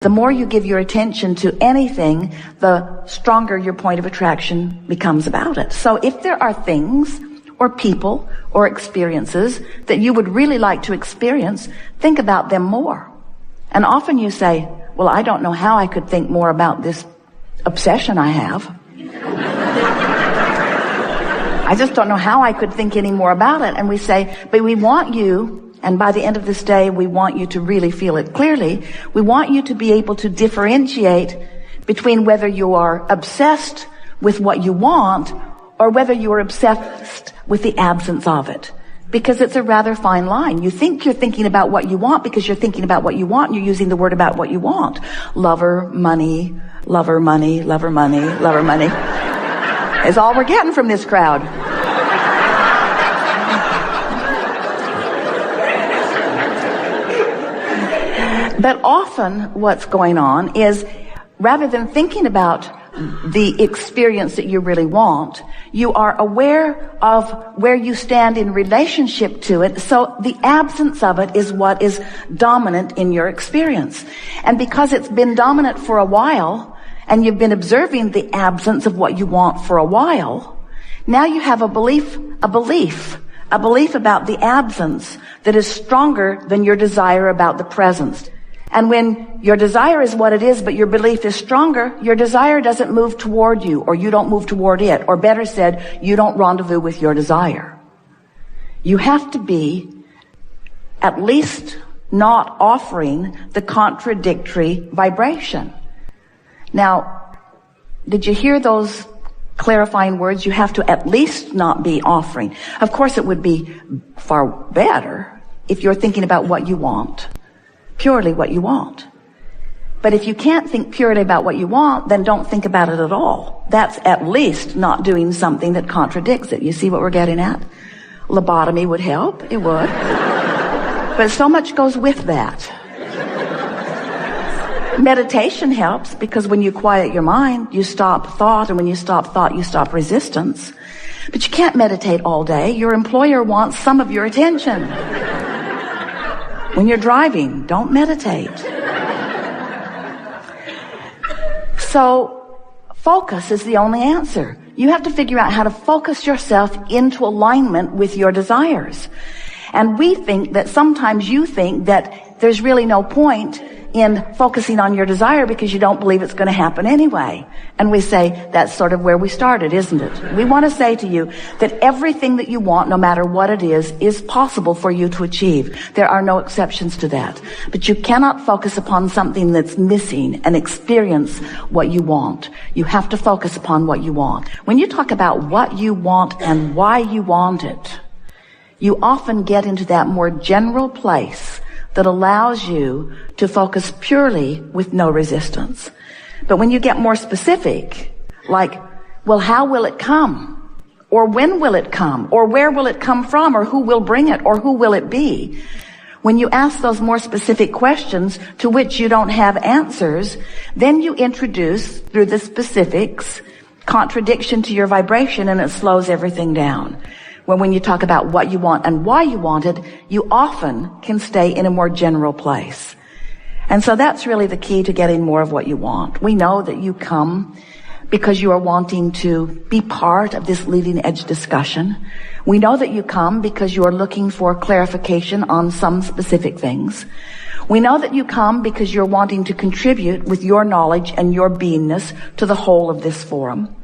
The more you give your attention to anything, the stronger your point of attraction becomes about it. So if there are things or people or experiences that you would really like to experience, think about them more. And often you say, well, I don't know how I could think more about this obsession I have. I just don't know how I could think any more about it. And we say, but we want you, and by the end of this day, we want you to really feel it clearly. We want you to be able to differentiate between whether you are obsessed with what you want or whether you are obsessed with the absence of it. Because it's a rather fine line. You think you're thinking about what you want because you're thinking about what you want and you're using the word about what you want. Lover, money, lover, money, lover, money, lover, money. Is all we're getting from this crowd. But often what's going on is, rather than thinking about the experience that you really want, you are aware of where you stand in relationship to it. So the absence of it is what is dominant in your experience. And because it's been dominant for a while, and you've been observing the absence of what you want for a while, now you have a belief about the absence that is stronger than your desire about the presence. And when your desire is what it is, but your belief is stronger, your desire doesn't move toward you, or you don't move toward it, or better said, you don't rendezvous with your desire. You have to be at least not offering the contradictory vibration. Now, did you hear those clarifying words? You have to at least not be offering. Of course, it would be far better if you're thinking about what you want. Purely what you want. But if you can't think purely about what you want, then don't think about it at all. That's at least not doing something that contradicts it. You see what we're getting at? Lobotomy would help. It would. But so much goes with that. Meditation helps because when you quiet your mind, you stop thought, and when you stop thought, you stop resistance. But you can't meditate all day. Your employer wants some of your attention. When you're driving, don't meditate. So, focus is the only answer. You have to figure out how to focus yourself into alignment with your desires. And we think that sometimes you think that there's really no point in focusing on your desire because you don't believe it's going to happen anyway. And we say, that's sort of where we started, isn't it? We want to say to you that everything that you want, no matter what it is possible for you to achieve. There are no exceptions to that. But you cannot focus upon something that's missing and experience what you want. You have to focus upon what you want. When you talk about what you want and why you want it, you often get into that more general place that allows you to focus purely with no resistance. But when you get more specific, like, well, how will it come? Or when will it come? Or where will it come from? Or who will bring it? Or who will it be? When you ask those more specific questions to which you don't have answers, then you introduce, through the specifics, contradiction to your vibration, and it slows everything down. When you talk about what you want and why you want it, you often can stay in a more general place. And so that's really the key to getting more of what you want. We know that you come because you are wanting to be part of this leading edge discussion. We know that you come because you are looking for clarification on some specific things. We know that you come because you're wanting to contribute with your knowledge and your beingness to the whole of this forum.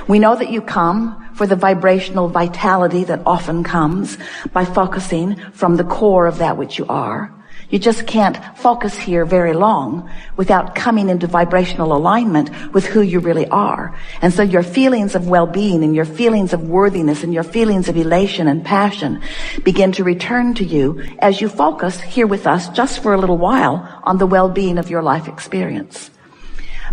We know that you come for the vibrational vitality that often comes by focusing from the core of that which you are. You just can't focus here very long without coming into vibrational alignment with who you really are. And so your feelings of well-being and your feelings of worthiness and your feelings of elation and passion begin to return to you as you focus here with us just for a little while on the well-being of your life experience.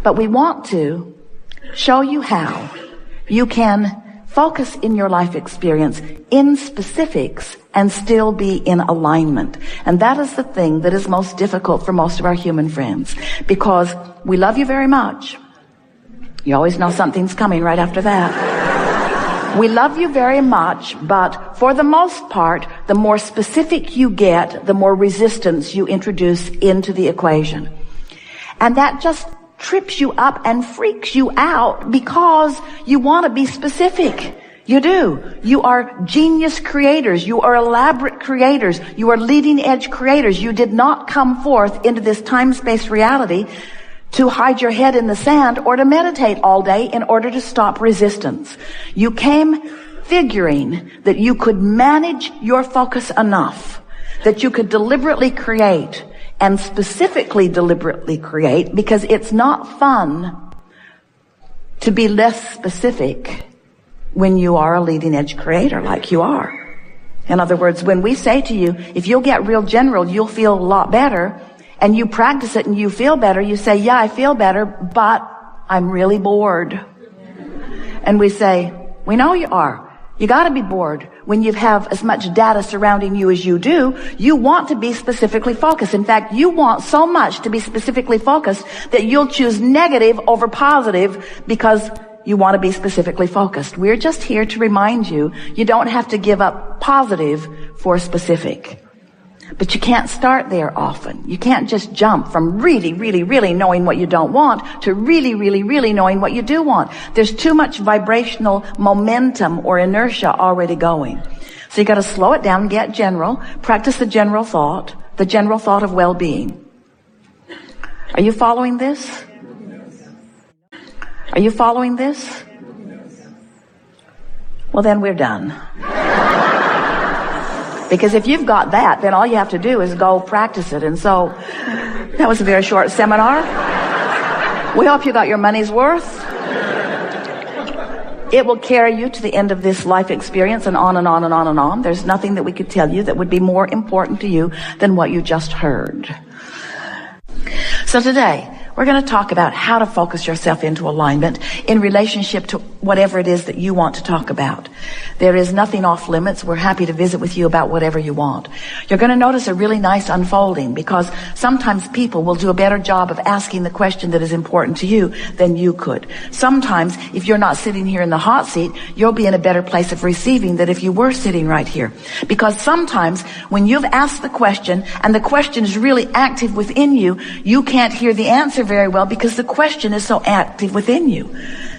But we want to show you how you can focus in your life experience in specifics and still be in alignment. And that is the thing that is most difficult for most of our human friends, because we love you very much. You always know something's coming right after that. We love you very much, but for the most part, the more specific you get, the more resistance you introduce into the equation. And that just trips you up and freaks you out because you want to be specific. You do. You are genius creators. You are elaborate creators. You are leading edge creators. You did not come forth into this time-space reality to hide your head in the sand or to meditate all day in order to stop resistance. You came figuring that you could manage your focus enough that you could deliberately create, and specifically deliberately create, because it's not fun to be less specific when you are a leading edge creator like you are. In other words, when we say to you, if you'll get real general, you'll feel a lot better, and you practice it and you feel better, you say, yeah, I feel better, but I'm really bored. And we say, we know you are. You gotta be bored. When you have as much data surrounding you as you do, you want to be specifically focused. In fact, you want so much to be specifically focused that you'll choose negative over positive because you want to be specifically focused. We're just here to remind you, you don't have to give up positive for specific. But you can't start there often. You can't just jump from really, really, really knowing what you don't want to really, really, really knowing what you do want. There's too much vibrational momentum or inertia already going. So you got to slow it down, get general, practice the general thought of well-being. Are you following this? Are you following this? Well, then we're done. Because if you've got that, then all you have to do is go practice it. And so that was a very short seminar. We hope you got your money's worth. It will carry you to the end of this life experience and on and on and on and on. There's nothing that we could tell you that would be more important to you than what you just heard. So today, we're going to talk about how to focus yourself into alignment in relationship to whatever it is that you want to talk about. There is nothing off limits. We're happy to visit with you about whatever you want. You're going to notice a really nice unfolding because sometimes people will do a better job of asking the question that is important to you than you could. Sometimes, if you're not sitting here in the hot seat, you'll be in a better place of receiving than if you were sitting right here. Because sometimes when you've asked the question and the question is really active within you, you can't hear the answer very well because the question is so active within you.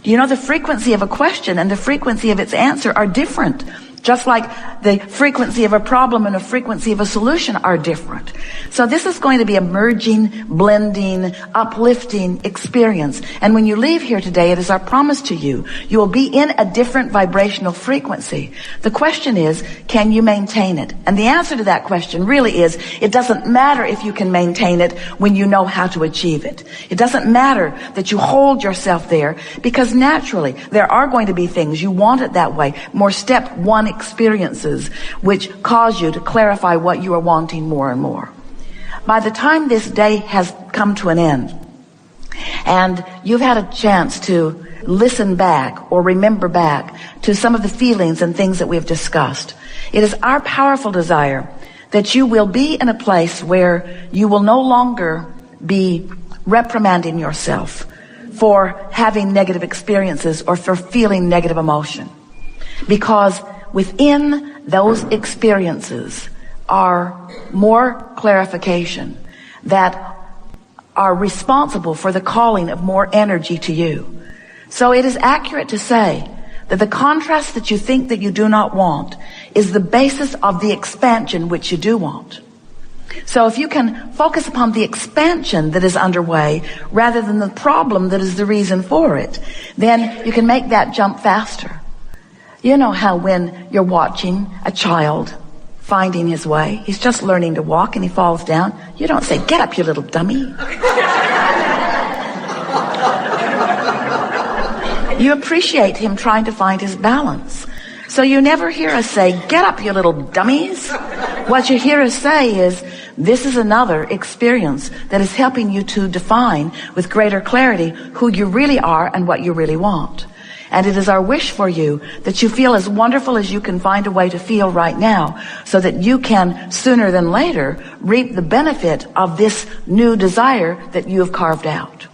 You know, the frequency of a question and the frequency of its answer are different. Just like the frequency of a problem and the frequency of a solution are different. So this is going to be a merging, blending, uplifting experience. And when you leave here today, it is our promise to you, you will be in a different vibrational frequency. The question is, can you maintain it? And the answer to that question really is, it doesn't matter if you can maintain it when you know how to achieve it. It doesn't matter that you hold yourself there, because naturally there are going to be things you want it that way. More step one experiences which cause you to clarify what you are wanting more and more. By the time this day has come to an end and you've had a chance to listen back or remember back to some of the feelings and things that we've discussed, it is our powerful desire that you will be in a place where you will no longer be reprimanding yourself for having negative experiences or for feeling negative emotion, because within those experiences are more clarification that are responsible for the calling of more energy to you. So it is accurate to say that the contrast that you think that you do not want is the basis of the expansion which you do want. So if you can focus upon the expansion that is underway rather than the problem that is the reason for it, then you can make that jump faster. You know how when you're watching a child finding his way, he's just learning to walk and he falls down, you don't say, "Get up, you little dummy." You appreciate him trying to find his balance. So you never hear us say, "Get up, you little dummies." What you hear us say is, this is another experience that is helping you to define with greater clarity who you really are and what you really want. And it is our wish for you that you feel as wonderful as you can find a way to feel right now, so that you can, sooner than later, reap the benefit of this new desire that you have carved out.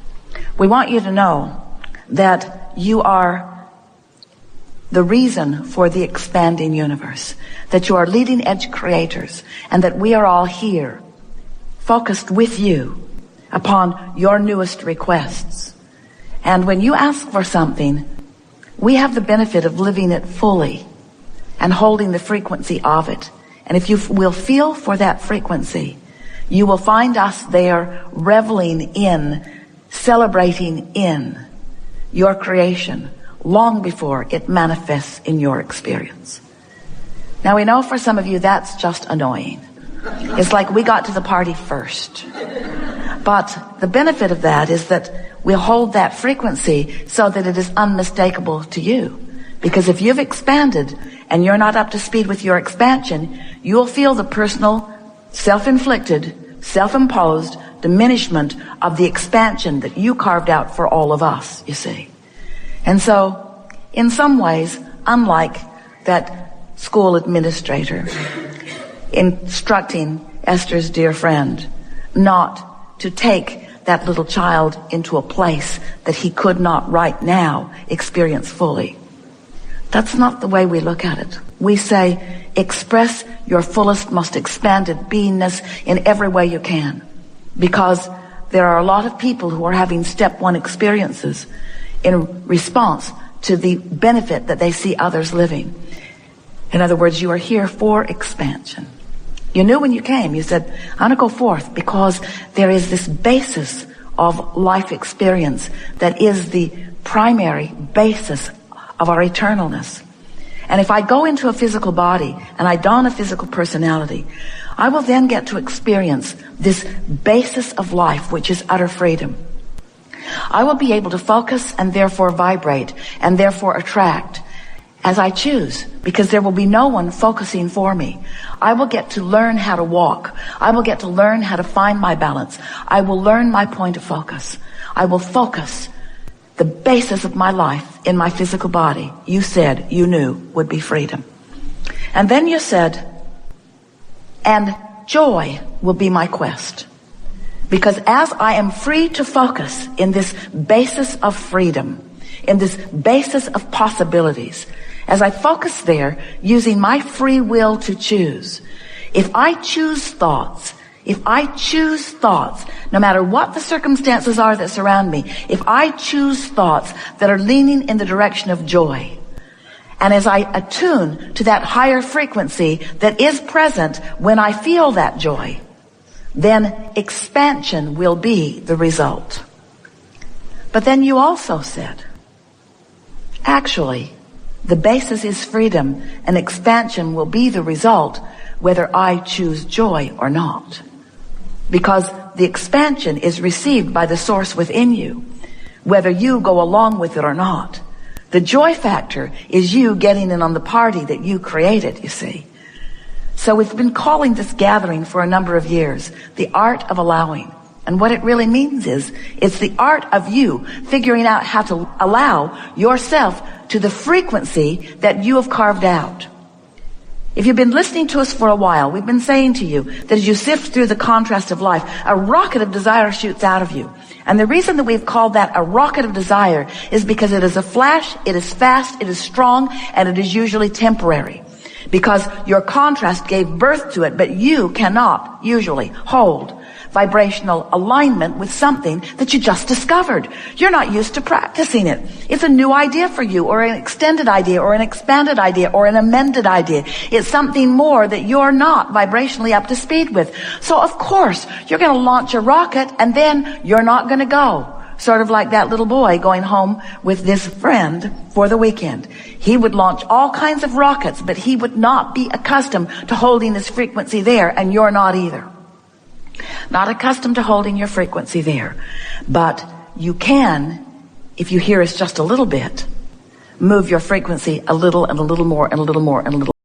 We want you to know that you are the reason for the expanding universe, that you are leading edge creators, and that we are all here, focused with you upon your newest requests. And when you ask for something, we have the benefit of living it fully and holding the frequency of it. And if you will feel for that frequency, you will find us there reveling in, celebrating in your creation long before it manifests in your experience. Now we know for some of you that's just annoying. It's like we got to the party first. But the benefit of that is that we'll hold that frequency so that it is unmistakable to you. Because if you've expanded and you're not up to speed with your expansion, you'll feel the personal, self-inflicted, self-imposed diminishment of the expansion that you carved out for all of us, you see. And so, in some ways, unlike that school administrator instructing Esther's dear friend not to take that little child into a place that he could not right now experience fully. That's not the way we look at it. We say, express your fullest, most expanded beingness in every way you can. Because there are a lot of people who are having step one experiences in response to the benefit that they see others living. In other words, you are here for expansion. You knew when you came, you said, I want to go forth because there is this basis of life experience that is the primary basis of our eternalness. And if I go into a physical body and I don a physical personality, I will then get to experience this basis of life, which is utter freedom. I will be able to focus and therefore vibrate and therefore attract as I choose, because there will be no one focusing for me. I will get to learn how to walk. I will get to learn how to find my balance. I will learn my point of focus. I will focus. The basis of my life in my physical body, you said, you knew, would be freedom. And then you said, and joy will be my quest. Because as I am free to focus in this basis of freedom, in this basis of possibilities, as I focus there using my free will to choose, if I choose thoughts, no matter what the circumstances are that surround me, if I choose thoughts that are leaning in the direction of joy, and as I attune to that higher frequency that is present when I feel that joy, then expansion will be the result. But then you also said, actually, the basis is freedom, and expansion will be the result whether I choose joy or not. Because the expansion is received by the source within you, whether you go along with it or not. The joy factor is you getting in on the party that you created, you see. So we've been calling this gathering for a number of years the art of allowing. And what it really means is, it's the art of you figuring out how to allow yourself to the frequency that you have carved out. If you've been listening to us for a while, we've been saying to you that as you sift through the contrast of life, a rocket of desire shoots out of you. And the reason that we've called that a rocket of desire is because it is a flash, it is fast, it is strong, and it is usually temporary. Because your contrast gave birth to it, but you cannot usually hold vibrational alignment with something that you just discovered. You're not used to practicing it. It's a new idea for you, or an extended idea, or an expanded idea, or an amended idea. It's something more that you're not vibrationally up to speed with. So of course, you're going to launch a rocket and then you're not going to go. Sort of like that little boy going home with this friend for the weekend. He would launch all kinds of rockets, but he would not be accustomed to holding his frequency there, and you're not either. Not accustomed to holding your frequency there. But you can, if you hear us just a little bit, move your frequency a little and a little more and a little more and a little